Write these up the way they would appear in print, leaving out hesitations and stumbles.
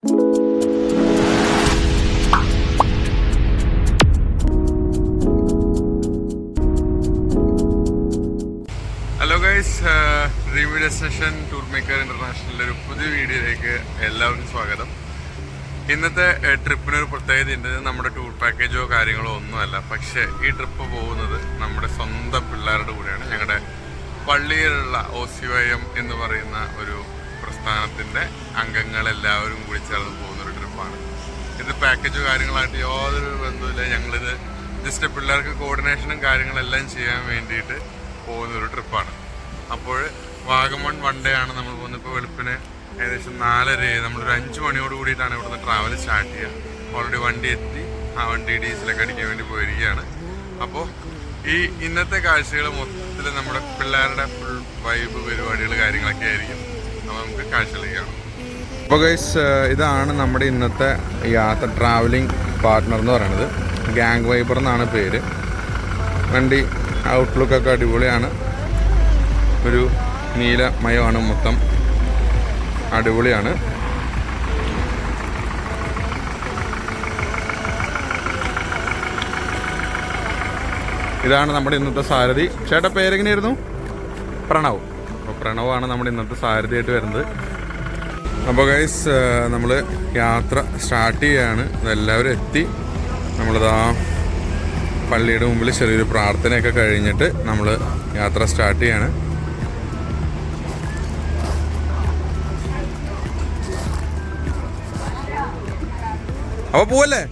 Hello guys, dream destination tour maker ഇന്റർനാഷണലിൻ്റെ ഒരു പുതിയ വീഡിയോയിലേക്ക് എല്ലാവർക്കും സ്വാഗതം. ഇന്നത്തെ ട്രിപ്പിനൊരു പ്രത്യേകതയുണ്ട്. നമ്മുടെ ടൂർ പാക്കേജോ കാര്യങ്ങളോ ഒന്നുമല്ല, പക്ഷേ ഈ ട്രിപ്പ് പോകുന്നത് നമ്മുടെ സ്വന്തം പിള്ളേരുടെ കൂടെയാണ്. ഞങ്ങളുടെ പള്ളിയിലുള്ള OCYM എന്ന് പറയുന്ന ഒരു പ്രസ്ഥാനത്തിൻ്റെ അംഗങ്ങളെല്ലാവരും കൂടി ചേർന്ന് പോകുന്നൊരു ട്രിപ്പാണ്. ഇത് പാക്കേജോ കാര്യങ്ങളായിട്ട് യാതൊരു ബന്ധവുമില്ല. ഞങ്ങളിത് ജസ്റ്റ് പിള്ളേർക്ക് കോർഡിനേഷനും കാര്യങ്ങളെല്ലാം ചെയ്യാൻ വേണ്ടിയിട്ട് പോകുന്നൊരു ട്രിപ്പാണ്. അപ്പോൾ വാഗമൺ വൺ ഡേ ആണ് നമ്മൾ പോകുന്നത്. ഇപ്പോൾ വെളുപ്പിന് ഏകദേശം 4:30, നമ്മളൊരു 5 മണിയോട് കൂടിയിട്ടാണ് ഇവിടുന്ന് ട്രാവൽ സ്റ്റാർട്ട് ചെയ്യുക. ഓൾറെഡി വണ്ടി എത്തി, ആ വണ്ടി ഡീസലൊക്കെ അടിക്കാൻ വേണ്ടി പോയിരിക്കുകയാണ്. അപ്പോൾ ഈ ഇന്നത്തെ കാഴ്ചകൾ മൊത്തത്തിൽ നമ്മുടെ പിള്ളേരുടെ ഫുൾ വൈബ് പരിപാടികൾ കാര്യങ്ങളൊക്കെ ആയിരിക്കും. അപ്പോൾ നമുക്ക് കാഴ്ചകളിലേക്ക് കാണാം. അപ്പോൾ ഗൈസ്, ഇതാണ് നമ്മുടെ ഇന്നത്തെ യാത്ര ട്രാവലിംഗ് പാർട്ട്ണർ എന്ന് പറയുന്നത്. ഗാങ് വൈബർ എന്നാണ് പേര്. വണ്ടി ഔട്ട്ലുക്കൊക്കെ അടിപൊളിയാണ്. ഒരു നീലമയമാണ്, മൊത്തം അടിപൊളിയാണ്. ഇതാണ് നമ്മുടെ ഇന്നത്തെ സാരഥി. ചേട്ടാ പേരെങ്ങനെയായിരുന്നു? പ്രണവ്. അപ്പോൾ പ്രണവാണ് നമ്മുടെ ഇന്നത്തെ സാരഥിയായിട്ട് വരുന്നത്. അപ്പോൾ ഗൈസ്, നമ്മൾ യാത്ര സ്റ്റാർട്ട് ചെയ്യുകയാണ്. ഇതെല്ലാവരും എത്തി. നമ്മളിതാ പള്ളിയുടെ മുമ്പിൽ ചെറിയൊരു പ്രാർത്ഥനയൊക്കെ കഴിഞ്ഞിട്ട് നമ്മൾ യാത്ര സ്റ്റാർട്ട് ചെയ്യാണ്. അപ്പോൾ പോവല്ലേ?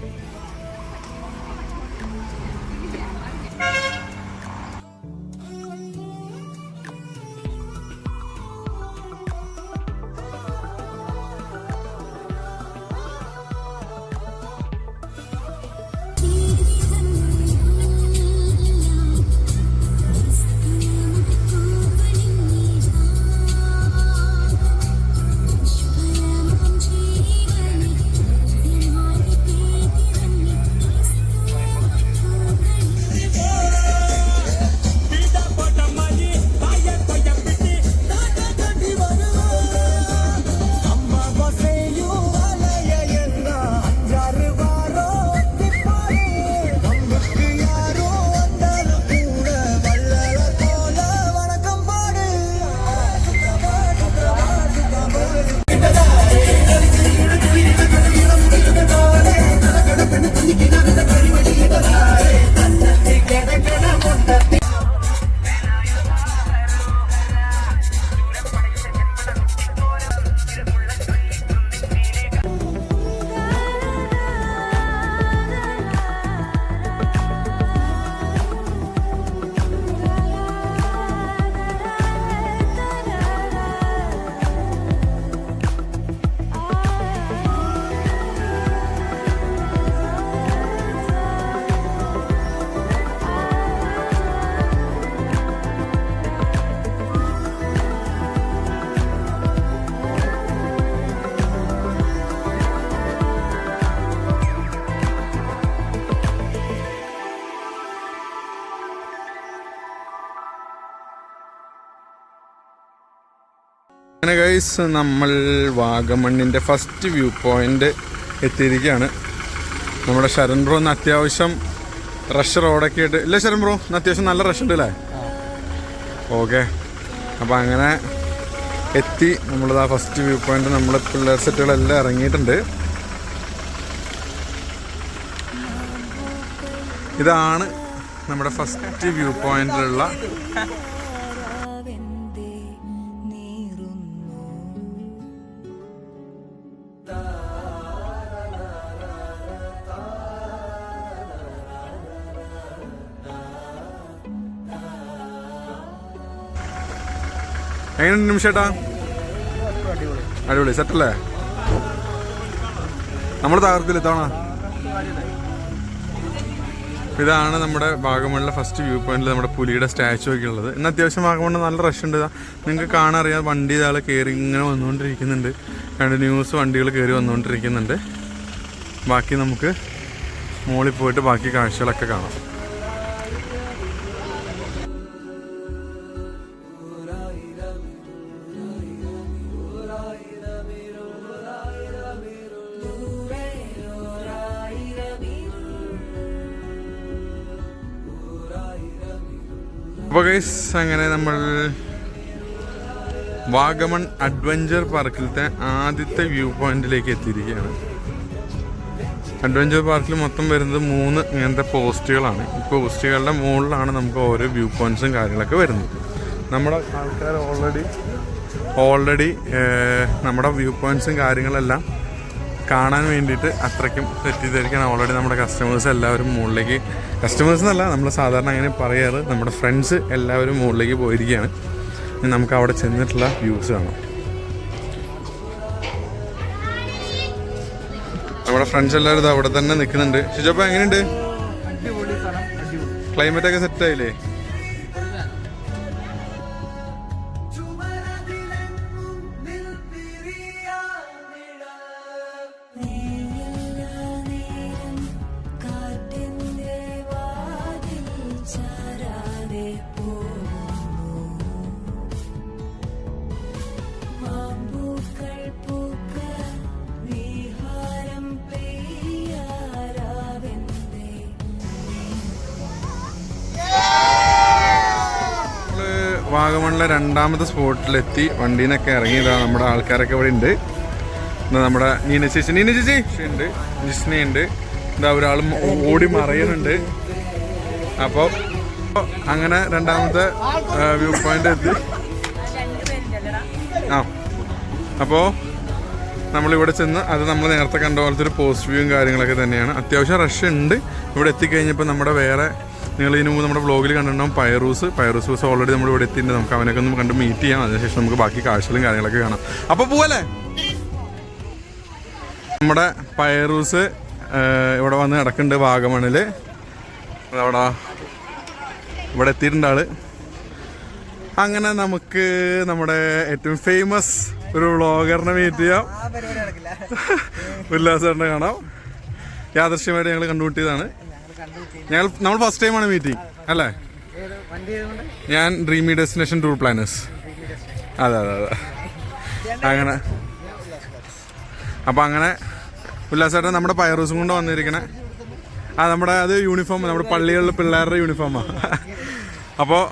അങ്ങനെ ഗൈസ്, നമ്മൾ വാഗമണ്ണിൻ്റെ ഫസ്റ്റ് വ്യൂ പോയിൻ്റ് എത്തിയിരിക്കുകയാണ്. നമ്മുടെ ശരൺ ബ്രോ ഇന്ന് അത്യാവശ്യം റഷ് റോഡൊക്കെ ആയിട്ട് ഇല്ല ശരൺ ബ്രോ? ഇന്ന് അത്യാവശ്യം നല്ല റഷ് ഉണ്ട് അല്ലേ? ഓക്കെ, അപ്പോൾ അങ്ങനെ എത്തി. നമ്മളിതാ ഫസ്റ്റ് വ്യൂ പോയിൻ്റ്, നമ്മൾ പിള്ളേർ സെറ്റുകളെല്ലാം ഇറങ്ങിയിട്ടുണ്ട്. ഇതാണ് നമ്മുടെ ഫസ്റ്റ് വ്യൂ പോയിന്റിലുള്ള എങ്ങനെയുണ്ട് നിമിഷേട്ടാ? അടിപൊളി സെറ്റല്ലേ? നമ്മൾ തകർത്തില്ല തവണ. ഇതാണ് നമ്മുടെ വാഗമണിലെ ഫസ്റ്റ് വ്യൂ പോയിന്റിൽ നമ്മുടെ പുലിയുടെ സ്റ്റാച്ചു ഒക്കെ ഉള്ളത്. ഇന്ന് അത്യാവശ്യം വാഗമണ് നല്ല റഷ് ഉണ്ട്. നിങ്ങൾക്ക് കാണാറിയാം, വണ്ടി ഇതാൾ കയറി ഇങ്ങനെ വന്നുകൊണ്ടിരിക്കുന്നുണ്ട്. കണ്ടിന്യൂസ് വണ്ടികൾ കയറി വന്നുകൊണ്ടിരിക്കുന്നുണ്ട്. ബാക്കി നമുക്ക് മുകളിൽ പോയിട്ട് ബാക്കി കാഴ്ചകളൊക്കെ കാണാം. അപ്പോൾ ഗൈസ് അങ്ങനെ നമ്മൾ വാഗമൺ അഡ്വഞ്ചർ പാർക്കിലത്തെ ആദ്യത്തെ വ്യൂ പോയിന്റിലേക്ക് എത്തിയിരിക്കുകയാണ്. അഡ്വഞ്ചർ പാർക്കിൽ മൊത്തം വരുന്നത് 3 ഇങ്ങനത്തെ പോസ്റ്റുകളാണ്. ഈ പോസ്റ്റുകളുടെ മുകളിലാണ് നമുക്ക് ഓരോ വ്യൂ പോയിന്റ്സും കാര്യങ്ങളൊക്കെ വരുന്നത്. നമ്മുടെ ആൾക്കാർ ഓൾറെഡി നമ്മുടെ വ്യൂ പോയിന്റ്സും കാര്യങ്ങളെല്ലാം കാണാൻ വേണ്ടിയിട്ട് അത്രയ്ക്കും സെറ്റ് ചെയ്തിരിക്കുകയാണ്. ഓൾറെഡി നമ്മുടെ കസ്റ്റമേഴ്സ് എല്ലാവരും മുകളിലേക്ക്, കസ്റ്റമേഴ്സ് എന്നല്ല നമ്മൾ സാധാരണ അങ്ങനെ പറയാറ്, നമ്മുടെ ഫ്രണ്ട്സ് എല്ലാവരും മുകളിലേക്ക് പോയിരിക്കുകയാണ്. ഇനി നമുക്ക് അവിടെ ചെന്നിട്ടുള്ള വ്യൂസ് കാണാം. നമ്മുടെ ഫ്രണ്ട്സ് എല്ലാവരും അവിടെ തന്നെ നിൽക്കുന്നുണ്ട്. ഷിജോപ്പ എങ്ങനെയുണ്ട്? ക്ലൈമറ്റ് ഒക്കെ സെറ്റ് ആയില്ലേ? വാഗമണിലെ 2ാമത്തെ സ്പോട്ടിലെത്തി. വണ്ടിയിൽ നിന്നൊക്കെ ഇറങ്ങിയതാണ്. നമ്മുടെ ആൾക്കാരൊക്കെ ഇവിടെ ഉണ്ട്. നമ്മുടെ നീന ചേച്ചി ഉണ്ട്, ജിസ്നയുണ്ട്. എന്താ ഒരാൾ ഓടി മറയുന്നുണ്ട്. അപ്പോൾ അങ്ങനെ 2ാമത്തെ വ്യൂ പോയിന്റ് എത്തി. അപ്പോൾ നമ്മളിവിടെ ചെന്ന് അത് നമ്മൾ നേരത്തെ കണ്ട പോലത്തെ ഒരു പോസ്റ്റ് വ്യൂവും കാര്യങ്ങളൊക്കെ തന്നെയാണ്. അത്യാവശ്യം റഷ് ഉണ്ട്. ഇവിടെ എത്തിക്കഴിഞ്ഞപ്പോൾ നമ്മുടെ വേറെ നിങ്ങൾ ഇതിനു മുമ്പ് നമ്മുടെ വ്ളോഗിൽ കണ്ടിട്ടുണ്ടാവും പൈറൂസ് ബസ് ഓൾറെഡി നമ്മൾ ഇവിടെ എത്തിയിട്ടുണ്ട്. നമുക്ക് അവനൊക്കെ ഒന്ന് കണ്ട് മീറ്റ് ചെയ്യാം. അതിനുശേഷം നമുക്ക് ബാക്കി കാഴ്ചകളും കാര്യങ്ങളൊക്കെ കാണാം. അപ്പോൾ പോവല്ലേ? നമ്മുടെ പൈറൂസ് ഇവിടെ വന്ന് കിടക്കുന്നുണ്ട് വാഗമണിൽ. ഇവിടെ എത്തിയിട്ടുണ്ട് ആള്. അങ്ങനെ നമുക്ക് നമ്മുടെ ഏറ്റവും ഫേമസ് ഒരു വ്ളോഗറിനെ മീറ്റ് ചെയ്യാം. ഉല്ലാസേട്ടനെ കാണാം. യാദൃശ്യമായിട്ട് ഞങ്ങൾ കണ്ടുമുട്ടിയതാണ്. നമ്മൾ ഫസ്റ്റ് ടൈമാണ് മീറ്റിംഗ് അല്ലേ? ഞാൻ ഡ്രീമി ഡെസ്റ്റിനേഷൻ ടൂർ പ്ലാനേഴ്സ്. അതെ. അങ്ങനെ അപ്പം അങ്ങനെ ഉല്ലാസേട്ടൻ നമ്മുടെ പൈറൂസും കൊണ്ട് വന്നിരിക്കണേ. നമ്മുടെ അത് യൂണിഫോം, നമ്മുടെ പള്ളികളിലെ പിള്ളേരുടെ യൂണിഫോമാണ്. അപ്പോൾ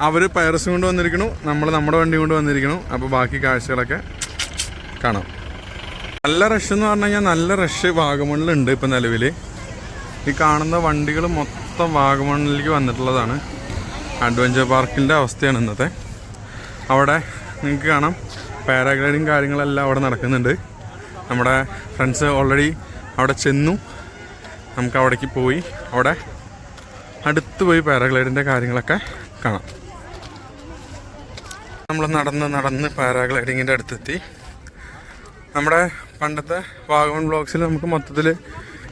അവർ പൈറൂസും കൊണ്ട് വന്നിരിക്കണു, നമ്മൾ നമ്മുടെ വണ്ടി കൊണ്ട് വന്നിരിക്കണു. അപ്പോൾ ബാക്കി കാഴ്ചകളൊക്കെ കാണാം. നല്ല റഷ് എന്ന് പറഞ്ഞു കഴിഞ്ഞാൽ നല്ല റഷ് വാഗമണിലുണ്ട് ഇപ്പം നിലവിൽ. ഈ കാണുന്ന വണ്ടികൾ മൊത്തം വാഗമണിലേക്ക് വന്നിട്ടുള്ളതാണ്. അഡ്വഞ്ചർ പാർക്കിൻ്റെ അവസ്ഥയാണ് ഇന്നത്തെ. അവിടെ നിങ്ങൾക്ക് കാണാം പാരാഗ്ലൈഡിങ് കാര്യങ്ങളെല്ലാം അവിടെ നടക്കുന്നുണ്ട്. നമ്മുടെ ഫ്രണ്ട്സ് ഓൾറെഡി അവിടെ ചെന്നു. നമുക്ക് അവിടേക്ക് പോയി അവിടെ അടുത്ത് പോയി പാരാഗ്ലൈഡിൻ്റെ കാര്യങ്ങളൊക്കെ കാണാം. നമ്മൾ നടന്ന് പാരാഗ്ലൈഡിങ്ങിൻ്റെ അടുത്തെത്തി. നമ്മുടെ പണ്ടത്തെ വാഗമൺ വ്ളോഗ്സിൽ നമുക്ക് മൊത്തത്തിൽ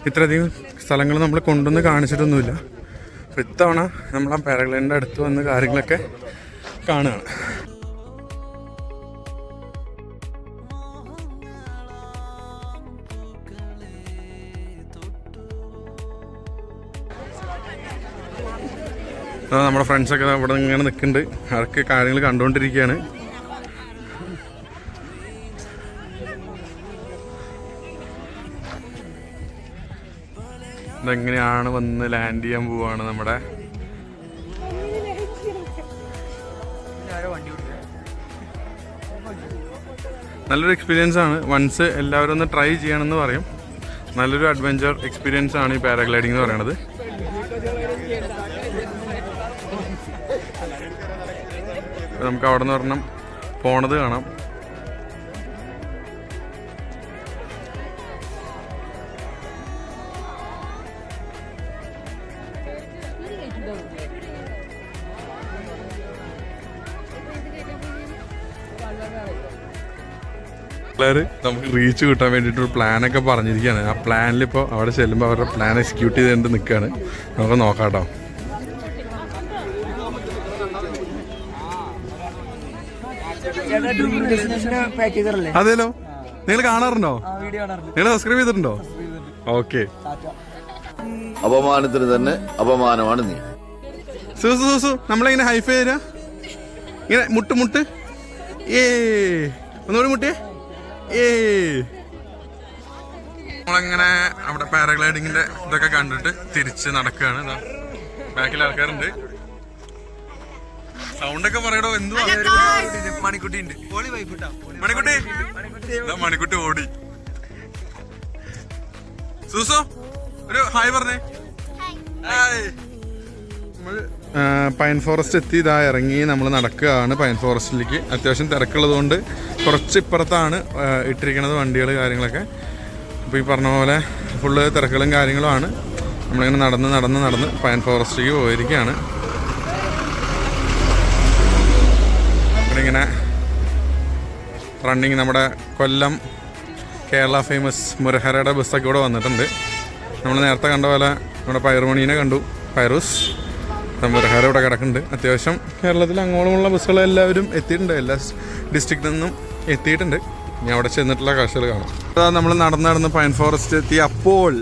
ഇത്രയധികം സ്ഥലങ്ങൾ നമ്മൾ കൊണ്ടുവന്ന് കാണിച്ചിട്ടൊന്നുമില്ല. അപ്പോൾ ഇത്തവണ നമ്മൾ ആ പാരാഗ്ലൈഡിൻ്റെ അടുത്ത് വന്ന് കാര്യങ്ങളൊക്കെ കാണുകയാണ്. നമ്മുടെ ഫ്രണ്ട്സൊക്കെ ഇവിടെ ഇങ്ങനെ നിൽക്കുന്നുണ്ട്. അവർക്ക് കാര്യങ്ങൾ കണ്ടുകൊണ്ടിരിക്കുകയാണ്. ഇതെങ്ങനെയാണ് വന്ന് ലാൻഡ് ചെയ്യാൻ പോവാണ്. നമ്മുടെ നല്ലൊരു എക്സ്പീരിയൻസ് ആണ്. വൺസ് എല്ലാവരും ഒന്ന് ട്രൈ ചെയ്യണമെന്ന് പറയും. നല്ലൊരു അഡ്വഞ്ചർ എക്സ്പീരിയൻസ് ആണ് ഈ പാരാഗ്ലൈഡിംഗ് എന്ന് പറയുന്നത്. നമുക്ക് അവിടെ നിന്ന് ഒരെണ്ണം പോണത് കാണാം. നമുക്ക് റീച്ച് കിട്ടാൻ വേണ്ടിയിട്ടൊരു പ്ലാനൊക്കെ പറഞ്ഞിരിക്കുകയാണ്. ആ പ്ലാനിലിപ്പോൾ അവിടെ ചെല്ലുമ്പോൾ അവരുടെ പ്ലാൻ എക്സിക്യൂട്ട് ചെയ്തുകൊണ്ട് നിൽക്കുകയാണ്. നമുക്ക് നോക്കാം കേട്ടോ. അതെല്ലോ, നിങ്ങൾ കാണാറുണ്ടോ? നിങ്ങൾ സബ്സ്ക്രൈബ് ചെയ്തിട്ടുണ്ടോ? ഓക്കെ. അപമാനത്തിന് തന്നെ അപമാനമാണ് നീ. സൂസു നമ്മളെങ്ങനെ ഹൈഫൈ തരാ? ഇങ്ങനെ മുട്ട് ഏ ഒന്നുകൂടി മുട്ടേ ഏ. നമ്മളങ്ങനെ അവിടെ പാരാഗ്ലൈഡിങ്ങിന്റെ ഇതൊക്കെ കണ്ടിട്ട് തിരിച്ച് നടക്കുകയാണ്. ബാക്കിൽ ആൾക്കാരുണ്ട്. സൗണ്ടൊക്കെ പറയടോ. എന്തുവാ മണിക്കുട്ടി ഉണ്ട്. മണിക്കുട്ടി ഓടി. സൂസോ ഒരു ഹായ് പറഞ്ഞേ. പൈൻ ഫോറസ്റ്റ് എത്തി ഇതാ ഇറങ്ങി നമ്മൾ നടക്കുകയാണ് പൈൻ ഫോറസ്റ്റിലേക്ക്. അത്യാവശ്യം തിരക്കുള്ളത് കൊണ്ട് കുറച്ച് ഇപ്പുറത്താണ് ഇട്ടിരിക്കുന്നത് വണ്ടികൾ കാര്യങ്ങളൊക്കെ. അപ്പോൾ ഈ പറഞ്ഞ പോലെ ഫുള്ള് തിരക്കുകളും കാര്യങ്ങളുമാണ്. നമ്മളിങ്ങനെ നടന്ന് പൈൻ ഫോറസ്റ്റിലേക്ക് പോയിരിക്കുകയാണ്. ഇവിടെ ഇങ്ങനെ റണ്ണിങ് നമ്മുടെ കൊല്ലം കേരള ഫേമസ് മുരഹരയുടെ ബസ്സൊക്കെ ഇവിടെ വന്നിട്ടുണ്ട്. നമ്മൾ നേരത്തെ കണ്ട പോലെ നമ്മുടെ പൈറുമണീനെ കണ്ടു. പൈറൂസ് മുരഹര ഇവിടെ കിടക്കുന്നുണ്ട്. അത്യാവശ്യം കേരളത്തിൽ അങ്ങോളമുള്ള ബസ്സുകളെല്ലാവരും എത്തിയിട്ടുണ്ട്. എല്ലാ ഡിസ്ട്രിക്റ്റിൽ നിന്നും എത്തിയിട്ടുണ്ട്. ഇനി അവിടെ ചെന്നിട്ടുള്ള കാഴ്ചകൾ കാണാം. അതാ നമ്മൾ നടന്ന് പൈൻ ഫോറസ്റ്റ് എത്തി. അപ്പോൾ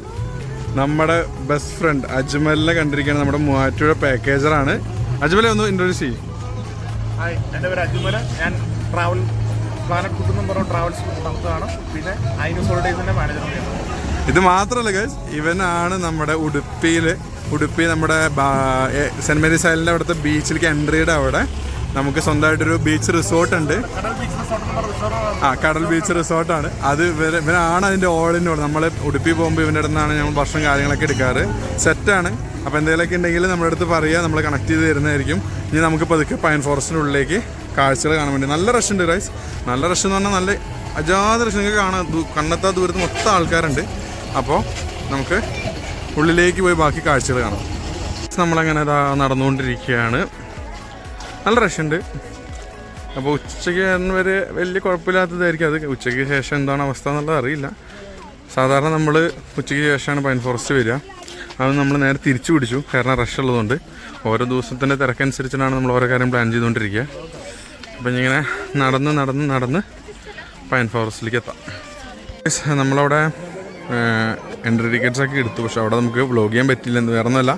നമ്മുടെ ബെസ്റ്റ് ഫ്രണ്ട് അജ്മലിനെ കണ്ടിരിക്കുകയാണ്. നമ്മുടെ മൂവാറ്റുപുഴ പാക്കേജറാണ്. അജ്മലെ ഒന്ന് ഇൻട്രൊഡ്യൂസ് ചെയ്യും. ഹായ്, എൻ്റെ പേര് അജ്മൽ. ഞാൻ ട്രാവൽ പ്ലാനറ്റ് കുട്ടുന്നും പറഞ്ഞ ട്രാവൽസ് നടത്തുകയാണ്. പിന്നെ ഐനൂസ് ഹോളിഡേയ്സിൻ്റെ മാനേജറാണ്. ഇത് മാത്രമല്ല ഗൈസ്, ഇവനാണ് നമ്മുടെ ഉടുപ്പി നമ്മുടെ സെൻറ്റ് മേരീസ് ഐലൻഡ് അവിടുത്തെ ബീച്ചിലേക്ക് എൻട്രിയുടെ അവിടെ നമുക്ക് സ്വന്തമായിട്ടൊരു ബീച്ച് റിസോർട്ട് ഉണ്ട്. കടൽ ബീച്ച് റിസോർട്ടാണ് അത്. ഇവനാണ് അതിൻ്റെ ഓൾ ഇൻ ഓൾ. നമ്മൾ ഉടുപ്പി പോകുമ്പോൾ ഇവൻ്റെ അടുത്ത് നിന്നാണ് ഞങ്ങൾ ഭക്ഷണം കാര്യങ്ങളൊക്കെ എടുക്കാറ്. സെറ്റാണ്. അപ്പോൾ എന്തെങ്കിലുമൊക്കെ ഉണ്ടെങ്കിൽ നമ്മുടെ അടുത്ത് പറയുക, നമ്മൾ കണക്ട് ചെയ്ത് തരുന്നതായിരിക്കും. ഇനി നമുക്ക് പതുക്കെ പൈൻ ഫോറസ്റ്റിൻ്റെ ഉള്ളിലേക്ക് കാഴ്ചകൾ കാണാൻ വേണ്ടി. നല്ല റഷ് ഉണ്ട് ഗൈസ്. നല്ല റഷ് എന്ന് പറഞ്ഞാൽ നല്ല അജാത റഷ്. നിങ്ങൾക്ക് കാണാൻ കണ്ണെത്താ ദൂരത്ത് മൊത്തം ആൾക്കാരുണ്ട്. അപ്പോൾ നമുക്ക് ഉള്ളിലേക്ക് പോയി ബാക്കി കാഴ്ചകൾ കാണാം. നമ്മളങ്ങനെ നടന്നുകൊണ്ടിരിക്കുകയാണ്. നല്ല റഷുണ്ട്. അപ്പോൾ ഉച്ചയ്ക്ക് വരെ വലിയ കുഴപ്പമില്ലാത്തതായിരിക്കും. അത് ഉച്ചയ്ക്ക് ശേഷം എന്താണ് അവസ്ഥ എന്നുള്ളത് അറിയില്ല. സാധാരണ നമ്മൾ ഉച്ചയ്ക്ക് ശേഷമാണ് പൈൻ ഫോറസ്റ്റ് വരിക. അത് നമ്മൾ നേരെ തിരിച്ചു പിടിച്ചു. കാരണം റഷ് ഉള്ളതുകൊണ്ട് ഓരോ ദിവസത്തിൻ്റെ തിരക്കനുസരിച്ചിട്ടാണ് നമ്മൾ ഓരോ കാര്യം പ്ലാൻ ചെയ്തുകൊണ്ടിരിക്കുക. അപ്പം ഇങ്ങനെ നടന്ന് പൈൻ ഫോറസ്റ്റിലേക്ക് എത്താം. നമ്മളവിടെ എൻട്രി ടിക്കറ്റ്സൊക്കെ എടുത്തു. പക്ഷെ അവിടെ നമുക്ക് വ്ലോഗ് ചെയ്യാൻ പറ്റില്ല. വേറെ ഒന്നുമല്ല,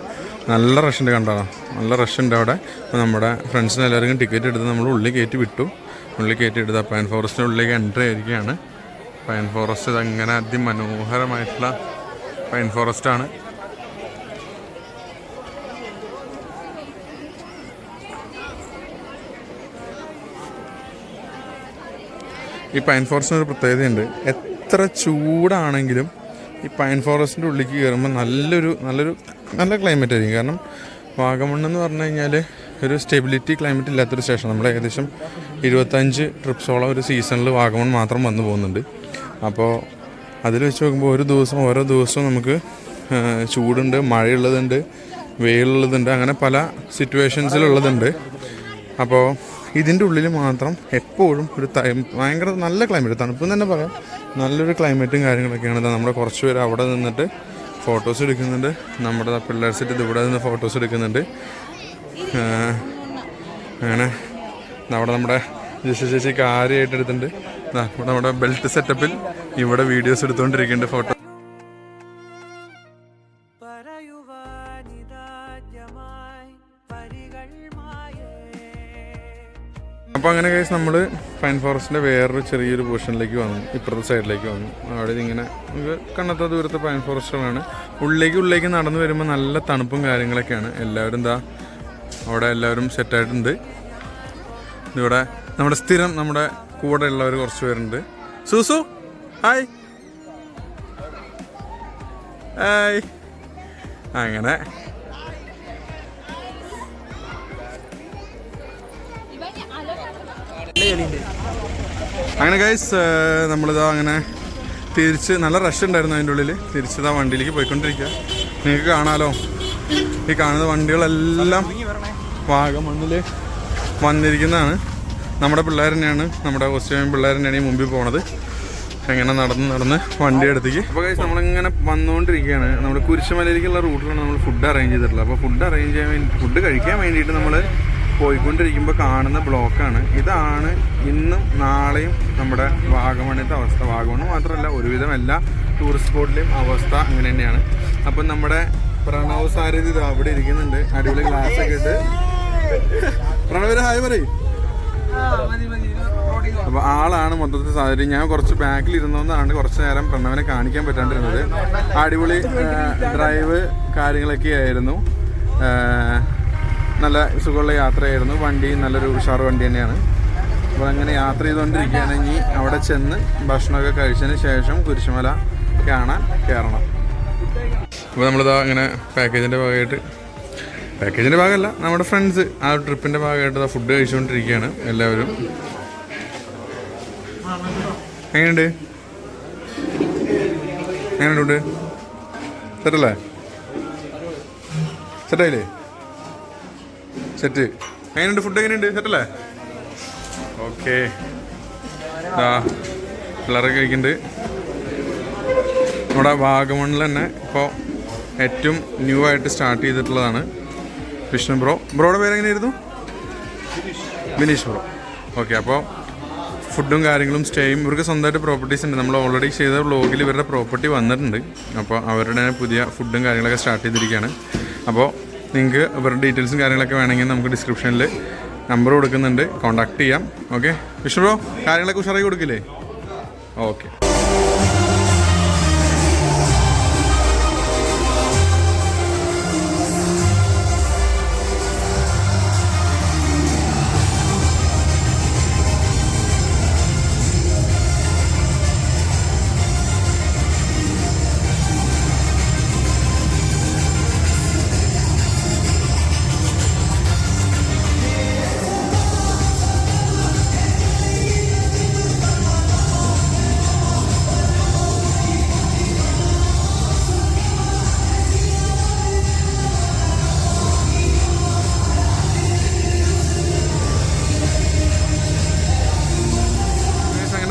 നല്ല റഷുണ്ട്. കണ്ടാണ് നല്ല റഷുണ്ട് അവിടെ. അപ്പോൾ നമ്മുടെ ഫ്രണ്ട്സിന് എല്ലാവർക്കും ടിക്കറ്റ് എടുത്ത് നമ്മൾ ഉള്ളിൽ കയറ്റി വിട്ടു. ഉള്ളിൽ കയറ്റി എടുത്ത് പൈൻ ഫോറസ്റ്റിൻ്റെ ഉള്ളിലേക്ക് എൻട്രി ആയിരിക്കുകയാണ്. പൈൻ ഫോറസ്റ്റ് ഇതങ്ങനെ അതിമനോഹരമായിട്ടുള്ള പൈൻ ഫോറസ്റ്റാണ്. ഈ പൈൻ ഫോറസ്റ്റിന് ഒരു പ്രത്യേകതയുണ്ട്. എത്ര ചൂടാണെങ്കിലും ഈ പൈൻ ഫോറസ്റ്റിൻ്റെ ഉള്ളിലേക്ക് കയറുമ്പോൾ നല്ല ക്ലൈമറ്റ് ആയിരിക്കും. കാരണം വാഗമണ്ണെന്ന് പറഞ്ഞു കഴിഞ്ഞാൽ ഒരു സ്റ്റെബിലിറ്റി ക്ലൈമറ്റ് ഇല്ലാത്തൊരു സ്റ്റേഷൻ. നമ്മൾ ഏകദേശം 25 ട്രിപ്സോളം ഒരു സീസണിൽ വാഗമൺ മാത്രം വന്നു പോകുന്നുണ്ട്. അപ്പോൾ അതിൽ വെച്ച് നോക്കുമ്പോൾ ഓരോ ദിവസവും നമുക്ക് ചൂടുണ്ട്, മഴയുള്ളതുണ്ട്, വെയിലുള്ളതുണ്ട്, അങ്ങനെ പല സിറ്റുവേഷൻസിലുള്ളതുണ്ട്. അപ്പോൾ ഇതിൻ്റെ ഉള്ളിൽ മാത്രം എപ്പോഴും ഒരു ഭയങ്കര നല്ല ക്ലൈമറ്റ്, തണുപ്പെന്ന് തന്നെ പറയാം. നല്ലൊരു ക്ലൈമറ്റും കാര്യങ്ങളൊക്കെയാണ്. നമ്മുടെ കുറച്ച് പേര് അവിടെ നിന്നിട്ട് ഫോട്ടോസ് എടുക്കുന്നുണ്ട്. നമ്മുടെ പിള്ളേർസിട്ട് ഇവിടെ നിന്ന് ഫോട്ടോസ് എടുക്കുന്നുണ്ട്. അങ്ങനെ അവിടെ നമ്മുടെ ചേച്ചി കാര്യമായിട്ട് എടുത്തിട്ടുണ്ട്. നമ്മുടെ ബെൽറ്റ് സെറ്റപ്പിൽ ഇവിടെ വീഡിയോസ് എടുത്തുകൊണ്ടിരിക്കുന്നുണ്ട്, ഫോട്ടോ. അപ്പോൾ അങ്ങനെ കേസ് നമ്മൾ പൈൻ ഫോറസ്റ്റിൻ്റെ വേറൊരു ചെറിയൊരു പോർഷനിലേക്ക് വന്നു. ഇപ്പുറത്തെ സൈഡിലേക്ക് വന്നു. അവിടെ ഇങ്ങനെ നമുക്ക് കണ്ണെത്താ ദൂരത്തെ പൈൻ ഫോറസ്റ്റുകളാണ്. ഉള്ളിലേക്ക് നടന്നു വരുമ്പോൾ നല്ല തണുപ്പും കാര്യങ്ങളൊക്കെയാണ്. എല്ലാവരും അവിടെ എല്ലാവരും സെറ്റായിട്ടുണ്ട്. ഇവിടെ നമ്മുടെ സ്ഥിരം നമ്മുടെ കൂടെ ഉള്ളവർ കുറച്ച് പേരുണ്ട്. സൂസു ഹായ് ഹായ്. അങ്ങനെ ഗൈസ് നമ്മളിതാ അങ്ങനെ തിരിച്ച്, നല്ല റഷ് ഉണ്ടായിരുന്നു അതിൻ്റെ ഉള്ളിൽ. തിരിച്ചിതാ വണ്ടിയിലേക്ക് പോയിക്കൊണ്ടിരിക്കുക. നിങ്ങൾക്ക് കാണാമല്ലോ, ഈ കാണുന്ന വണ്ടികളെല്ലാം വാഗമണ്ണിൽ വന്നിരിക്കുന്നതാണ്. നമ്മുടെ പിള്ളേർ തന്നെയാണ്, നമ്മുടെ ഓസ്ട്രേലിയൻ പിള്ളേർ തന്നെയാണ് ഈ മുമ്പിൽ പോണത്. അങ്ങനെ നടന്ന് വണ്ടി എടുത്തേക്ക്. അപ്പോൾ ഗൈസ് നമ്മളിങ്ങനെ വന്നുകൊണ്ടിരിക്കുകയാണ്. നമ്മൾ കുരിശുമലയിലേക്കുള്ള റൂട്ടിലാണ് നമ്മൾ ഫുഡ് അറേഞ്ച് ചെയ്തിട്ടുള്ളത്. അപ്പോൾ ഫുഡ് കഴിക്കാൻ വേണ്ടിയിട്ട് നമ്മൾ പോയിക്കൊണ്ടിരിക്കുമ്പോൾ കാണുന്ന ബ്ലോക്കാണ്. ഇതാണ് ഇന്നും നാളെയും നമ്മുടെ വാഗമണിത്തെ അവസ്ഥ. വാഗമണ് മാത്രമല്ല, ഒരുവിധം എല്ലാ ടൂറിസ്റ്റ് സ്പോട്ടിലെയും അവസ്ഥ അങ്ങനെ തന്നെയാണ്. അപ്പം നമ്മുടെ പ്രണവ് സാരഥി ഇത് അവിടെ ഇരിക്കുന്നുണ്ട്, അടിപൊളി ഗ്ലാസ് ഒക്കെ ഇട്ട്. പ്രണവ് ഹായ് പറയും. അപ്പോൾ ആളാണ് മൊത്തത്തിൽ സാഹചര്യം. ഞാൻ കുറച്ച് ബാക്കിൽ ഇരുന്നോന്നാണ് കുറച്ച് നേരം പ്രണവിനെ കാണിക്കാൻ പറ്റാണ്ടിരുന്നത്. അടിപൊളി ഡ്രൈവ് കാര്യങ്ങളൊക്കെ ആയിരുന്നു. നല്ല സുഖമുള്ള യാത്രയായിരുന്നു. വണ്ടി നല്ലൊരു ഉഷാർ വണ്ടി തന്നെയാണ്. അപ്പോൾ അങ്ങനെ യാത്ര ചെയ്തുകൊണ്ടിരിക്കുകയാണെങ്കിൽ അവിടെ ചെന്ന് ഭക്ഷണമൊക്കെ കഴിച്ചതിന് ശേഷം കുരിശുമല കാണാൻ കയറണം. അപ്പോൾ നമ്മളിതാ അങ്ങനെ പാക്കേജിൻ്റെ ഭാഗമല്ല, നമ്മുടെ ഫ്രണ്ട്സ് ആ ട്രിപ്പിൻ്റെ ഭാഗമായിട്ട് ഫുഡ് കഴിച്ചുകൊണ്ടിരിക്കുകയാണ് എല്ലാവരും. എങ്ങനെയുണ്ട് ഫുഡ്? സെറ്റല്ലേ? സെറ്റായില്ലേ? സെറ്റ്. എങ്ങനെയുണ്ട് ഫുഡ്? എങ്ങനെയുണ്ട്? സെറ്റല്ലേ? ഓക്കെ. പിള്ളേരൊക്കെ കഴിക്കുന്നുണ്ട്. നമ്മുടെ വാഗമണിൽ തന്നെ ഇപ്പോൾ ഏറ്റവും ന്യൂ ആയിട്ട് സ്റ്റാർട്ട് ചെയ്തിട്ടുള്ളതാണ് വിഷ്ണു ബ്രോയുടെ പേരെങ്ങനെയായിരുന്നു? ബിനീഷ് ബ്രോ. ഓക്കെ. അപ്പോൾ ഫുഡും കാര്യങ്ങളും സ്റ്റേയും ഇവർക്ക് സ്വന്തമായിട്ട് പ്രോപ്പർട്ടീസ് ഉണ്ട്. നമ്മൾ ഓൾറെഡി ചെയ്ത വ്ളോഗിൽ ഇവരുടെ പ്രോപ്പർട്ടി വന്നിട്ടുണ്ട്. അപ്പോൾ അവരുടെ പുതിയ ഫുഡും കാര്യങ്ങളൊക്കെ സ്റ്റാർട്ട് ചെയ്തിരിക്കുകയാണ്. അപ്പോൾ നിങ്ങൾക്ക് ഇവരുടെ ഡീറ്റെയിൽസും കാര്യങ്ങളൊക്കെ വേണമെങ്കിൽ നമുക്ക് ഡിസ്ക്രിപ്ഷനിൽ നമ്പർ കൊടുക്കുന്നുണ്ട്, കോൺടാക്ട് ചെയ്യാം. ഓക്കെ വിഷ്ണു ബ്രോ, കാര്യങ്ങളൊക്കെ ഉഷാറായി കൊടുക്കില്ലേ? ഓക്കെ.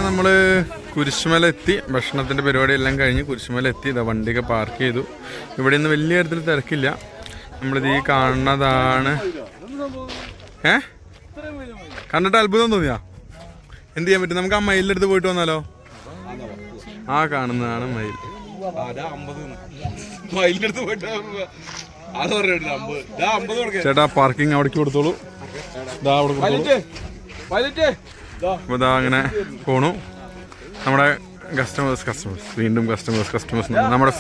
നമ്മൾ കുരിശുമല എത്തി. ഭക്ഷണത്തിൻ്റെ പരിപാടിയെല്ലാം കഴിഞ്ഞ് കുരിശുമല എത്തി. ഇതാ വണ്ടിയൊക്കെ പാർക്ക് ചെയ്തു. ഇവിടെ നിന്ന് വലിയ തരത്തിൽ തിരക്കില്ല. നമ്മളിത് ഈ കാണുന്നതാണ്. കണ്ടിട്ട് അത്ഭുതം തോന്നിയാ? എന്ത് ചെയ്യാൻ പറ്റും? നമുക്ക് ആ മയിലിൻ്റെ അടുത്ത് പോയിട്ട് വന്നാലോ? ആ കാണുന്നതാണ് മയിൽ. ചേട്ടാ പാർക്കിംഗ് അവിടേക്ക് കൊടുത്തോളൂ. ഇതാ അവിടെ കൊടുത്തോളൂ. അപ്പോൾ ഇതാ അങ്ങനെ പോണു. നമ്മുടെ കസ്റ്റമേഴ്സ് വീണ്ടും കസ്റ്റമേഴ്സ് നമ്മുടെ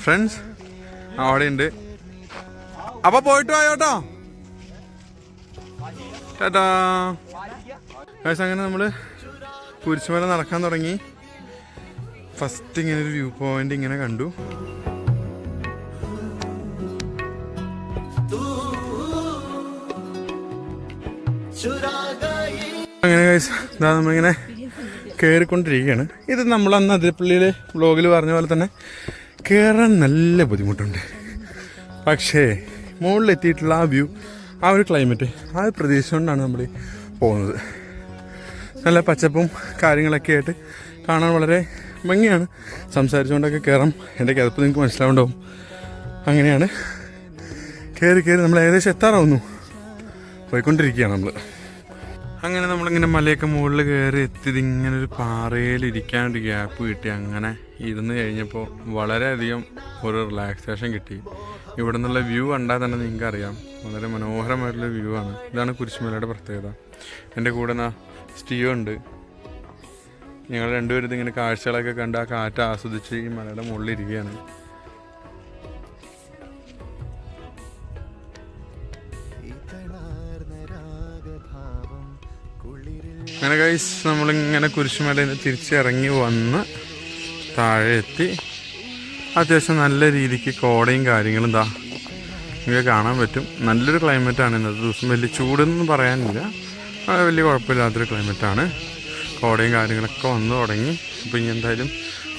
ഫ്രണ്ട്സ് അവിടെ ഉണ്ട്. അപ്പോൾ പോയിട്ട് വായോട്ടോ. ചേട്ടാ അങ്ങനെ നമ്മൾ കുരിശുമല നടക്കാൻ തുടങ്ങി. ഫസ്റ്റ് ഇങ്ങനെ ഒരു വ്യൂ പോയിന്റ് ഇങ്ങനെ കണ്ടു. അങ്ങനെ ഇതാ നമ്മളിങ്ങനെ കയറിക്കൊണ്ടിരിക്കുകയാണ്. ഇത് നമ്മളന്ന് അതിരപ്പള്ളിയിൽ വ്ളോഗിൽ പറഞ്ഞ പോലെ തന്നെ കയറാൻ നല്ല ബുദ്ധിമുട്ടുണ്ട്. പക്ഷേ മുകളിലെത്തിയിട്ടുള്ള ആ വ്യൂ, ആ ഒരു ക്ലൈമറ്റ്, ആ ഒരു പ്രദേശം കൊണ്ടാണ് നമ്മൾ പോകുന്നത്. നല്ല പച്ചപ്പും കാര്യങ്ങളൊക്കെ ആയിട്ട് കാണാൻ വളരെ ഭംഗിയാണ്. സംസാരിച്ചുകൊണ്ടൊക്കെ കയറാം. എൻ്റെ കിതപ്പ് നിങ്ങൾക്ക് മനസ്സിലാവുണ്ടാവും. അങ്ങനെയാണ് കയറി നമ്മൾ ഏകദേശം എത്താറാവുന്നു. പോയിക്കൊണ്ടിരിക്കുകയാണ് നമ്മൾ. അങ്ങനെ നമ്മളിങ്ങനെ മലയൊക്കെ മുകളിൽ കയറി എത്തിയത് ഇങ്ങനെ ഒരു പാറയിൽ ഇരിക്കാനൊരു ഗ്യാപ്പ് കിട്ടി. അങ്ങനെ ഇരുന്ന് കഴിഞ്ഞപ്പോൾ വളരെയധികം ഒരു റിലാക്സേഷൻ കിട്ടി. ഇവിടെ നിന്നുള്ള വ്യൂ കണ്ടാൽ തന്നെ നിങ്ങൾക്കറിയാം, വളരെ മനോഹരമായിട്ടുള്ള വ്യൂ ആണ്. ഇതാണ് കുരിശുമലയുടെ പ്രത്യേകത. എൻ്റെ കൂടെ സ്റ്റീയോ ഉണ്ട്. ഞങ്ങൾ രണ്ടുപേരും ഇങ്ങനെ കാഴ്ചകളൊക്കെ കണ്ട് ആ കാറ്റ് ആസ്വദിച്ച് ഈ മലയുടെ മുകളിൽ ഇരിക്കുകയാണ്. അങ്ങനെ ഗൈസ് നമ്മളിങ്ങനെ കുരിശുമലയിൽ നിന്ന് തിരിച്ചിറങ്ങി വന്ന് താഴെ എത്തി. അത്യാവശ്യം നല്ല രീതിക്ക് കോടയും കാര്യങ്ങളും നിങ്ങൾക്ക് കാണാൻ പറ്റും. നല്ലൊരു ക്ലൈമറ്റാണ് ഇന്നത്തെ ദിവസം. വലിയ ചൂടെന്നൊന്നും പറയാനില്ല, വലിയ കുഴപ്പമില്ലാത്തൊരു ക്ലൈമറ്റാണ്. കോടയും കാര്യങ്ങളൊക്കെ വന്നു തുടങ്ങി. അപ്പോൾ ഇനി എന്തായാലും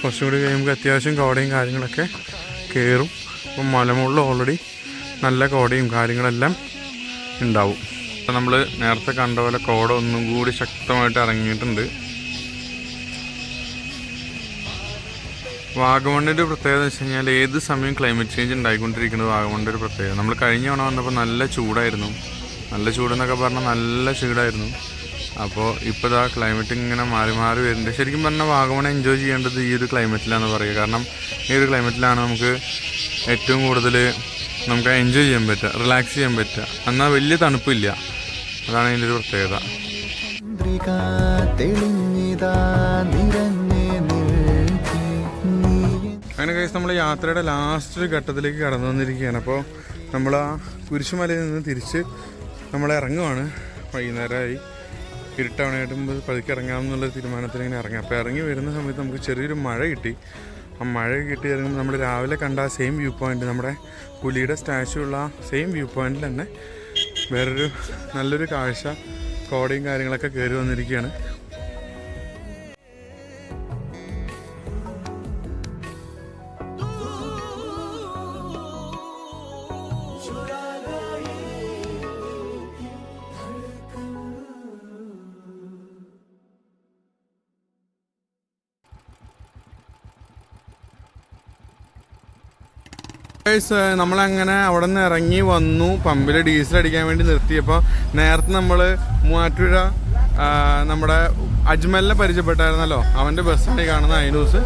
കുറച്ചും കൂടി കഴിയുമ്പോൾ അത്യാവശ്യം കോടയും കാര്യങ്ങളൊക്കെ കയറും. അപ്പം മലമുകളിൽ ഓൾറെഡി നല്ല കോടയും കാര്യങ്ങളെല്ലാം ഉണ്ടാവും. അപ്പം നമ്മൾ നേരത്തെ കണ്ട പോലെ കോട ഒന്നും കൂടി ശക്തമായിട്ട് ഇറങ്ങിയിട്ടുണ്ട്. വാഗമണ്ണിൻ്റെ പ്രത്യേകത എന്ന് വെച്ച് കഴിഞ്ഞാൽ ഏത് സമയം ക്ലൈമറ്റ് ചേഞ്ച് ഉണ്ടായിക്കൊണ്ടിരിക്കുന്നത് വാഗമണ്ണിൻ്റെ ഒരു പ്രത്യേകത. നമ്മൾ കഴിഞ്ഞ തവണ വന്നപ്പോൾ നല്ല ചൂടായിരുന്നു. നല്ല ചൂടെന്നൊക്കെ പറഞ്ഞാൽ നല്ല ചൂടായിരുന്നു. അപ്പോൾ ഇപ്പോൾ ഇതാ ക്ലൈമറ്റ് ഇങ്ങനെ മാറി മാറി വരുന്നുണ്ട്. ശരിക്കും പറഞ്ഞാൽ വാഗമൺ എൻജോയ് ചെയ്യേണ്ടത് ഈ ഒരു ക്ലൈമറ്റിലാണ് പറയുക. കാരണം ഈ ഒരു ക്ലൈമറ്റിലാണ് നമുക്ക് ഏറ്റവും കൂടുതൽ നമുക്ക് എൻജോയ് ചെയ്യാൻ പറ്റുക, റിലാക്സ് ചെയ്യാൻ പറ്റുക. എന്നാൽ വലിയ തണുപ്പില്ല. അതാണ് അതിൻ്റെ ഒരു പ്രത്യേകത. അങ്ങനെ കഴിച്ച് നമ്മൾ യാത്രയുടെ ലാസ്റ്റ് ഘട്ടത്തിലേക്ക് കടന്നു വന്നിരിക്കുകയാണ്. അപ്പോൾ നമ്മൾ ആ കുരിശുമലയിൽ നിന്ന് തിരിച്ച് നമ്മൾ ഇറങ്ങുവാണ്. വൈകുന്നേരമായി, ഇരുട്ടാവണായിട്ടുമ്പോൾ പതുക്കെ ഇറങ്ങാമെന്നുള്ള തീരുമാനത്തിൽ ഇങ്ങനെ ഇറങ്ങി. അപ്പോൾ ഇറങ്ങി വരുന്ന സമയത്ത് നമുക്ക് ചെറിയൊരു മഴ കിട്ടി. ആ മഴ കിട്ടി ഇറങ്ങുമ്പോൾ നമ്മൾ രാവിലെ കണ്ട ആ സെയിം വ്യൂ പോയിൻ്റ്, നമ്മുടെ പുലിയുടെ സ്റ്റാച്ചു ഉള്ള ആ സെയിം വ്യൂ പോയിന്റിൽ തന്നെ വേറൊരു നല്ലൊരു കാഴ്ച, കോടയും കാര്യങ്ങളൊക്കെ കയറി വന്നിരിക്കുകയാണ്. നമ്മളങ്ങനെ അവിടെ നിന്ന് ഇറങ്ങി വന്നു. പമ്പിൽ ഡീസൽ അടിക്കാൻ വേണ്ടി നിർത്തിയപ്പോൾ നേരത്തെ നമ്മൾ മൂവാറ്റുപുഴ നമ്മുടെ അജ്മലിനെ പരിചയപ്പെട്ടായിരുന്നല്ലോ. അവൻ്റെ ബസ്സാണ് ഈ കാണുന്ന ഐനൂസ്.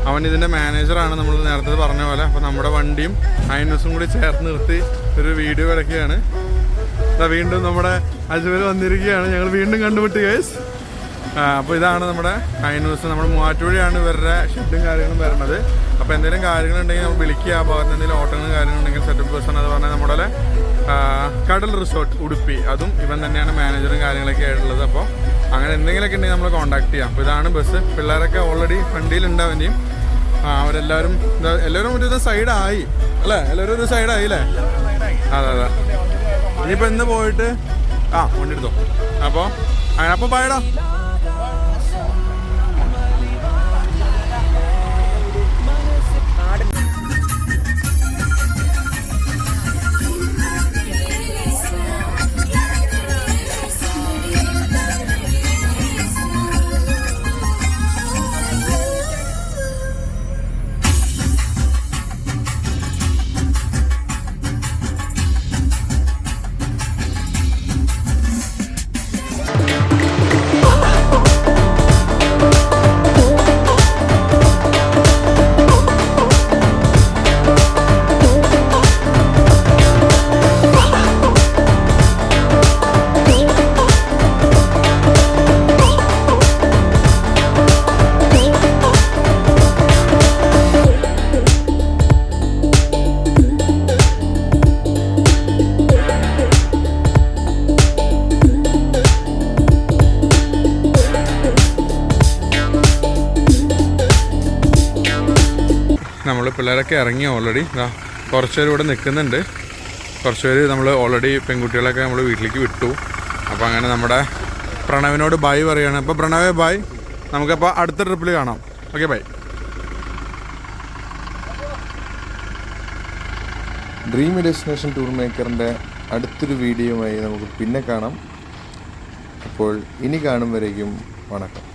അവൻ ഇതിൻ്റെ മാനേജറാണ്, നമ്മൾ നേരത്തെ പറഞ്ഞ പോലെ. അപ്പോൾ നമ്മുടെ വണ്ടിയും ഐനൂസും കൂടി ചേർത്ത് നിർത്തി ഒരു വീഡിയോ കിടക്കുകയാണ്. വീണ്ടും നമ്മുടെ അജ്മൽ വന്നിരിക്കുകയാണ്. ഞങ്ങൾ വീണ്ടും കണ്ടുമുട്ടി ഗൈസ്. അപ്പോൾ ഇതാണ് നമ്മുടെ ഐനൂസ്. നമ്മുടെ മൂവാറ്റുപുഴയാണ് ഇവരുടെ ഷെഡും കാര്യങ്ങളും വരുന്നത്. അപ്പോൾ എന്തെങ്കിലും കാര്യങ്ങളുണ്ടെങ്കിൽ നമ്മൾ വിളിക്കുക. ആ ഭാഗത്ത് എന്തെങ്കിലും ഓട്ടങ്ങളും കാര്യങ്ങളുണ്ടെങ്കിൽ സെറ്റപ്പ് ബസ്സാണ്. അത് പറഞ്ഞാൽ നമ്മുടെ കടൽ റിസോർട്ട് ഉടുപ്പി, അതും ഇവൻ തന്നെയാണ് മാനേജറും കാര്യങ്ങളൊക്കെ ആയിട്ടുള്ളത്. അപ്പോൾ അങ്ങനെ എന്തെങ്കിലുമൊക്കെ ഉണ്ടെങ്കിൽ നമ്മൾ കോൺടാക്ട് ചെയ്യാം. അപ്പോൾ ഇതാണ് ബസ്. പിള്ളേരൊക്കെ ഓൾറെഡി വണ്ടിയിലുണ്ട്. അവൻ്റെയും അവരെല്ലാവരും ഒരു സൈഡായി അല്ലേ? എല്ലാവരും ഒരു സൈഡായി അല്ലേ? അതെ അതെ. ഇനിയിപ്പോൾ ഇന്ന് പോയിട്ട് വണ്ടി എടുത്തോ. അപ്പോൾ അങ്ങനെ അപ്പോൾ ബൈഡാ. നമ്മൾ പിള്ളേരൊക്കെ ഇറങ്ങി ഓൾറെഡി. കുറച്ച് പേര് ഇവിടെ നിൽക്കുന്നുണ്ട്. കുറച്ച് പേര് നമ്മൾ ഓൾറെഡി പെൺകുട്ടികളൊക്കെ നമ്മൾ വീട്ടിലേക്ക് വിട്ടു. അപ്പോൾ അങ്ങനെ നമ്മുടെ പ്രണവിനോട് ബൈ പറയുകയാണ്. അപ്പോൾ പ്രണവേ ബൈ, നമുക്കപ്പോൾ അടുത്ത ട്രിപ്പിൽ കാണാം. Okay bye. Dream destination tour മേക്കറിൻ്റെ അടുത്തൊരു വീഡിയോയുമായി നമുക്ക് പിന്നെ കാണാം. അപ്പോൾ ഇനി കാണും വരേക്കും വണക്കം.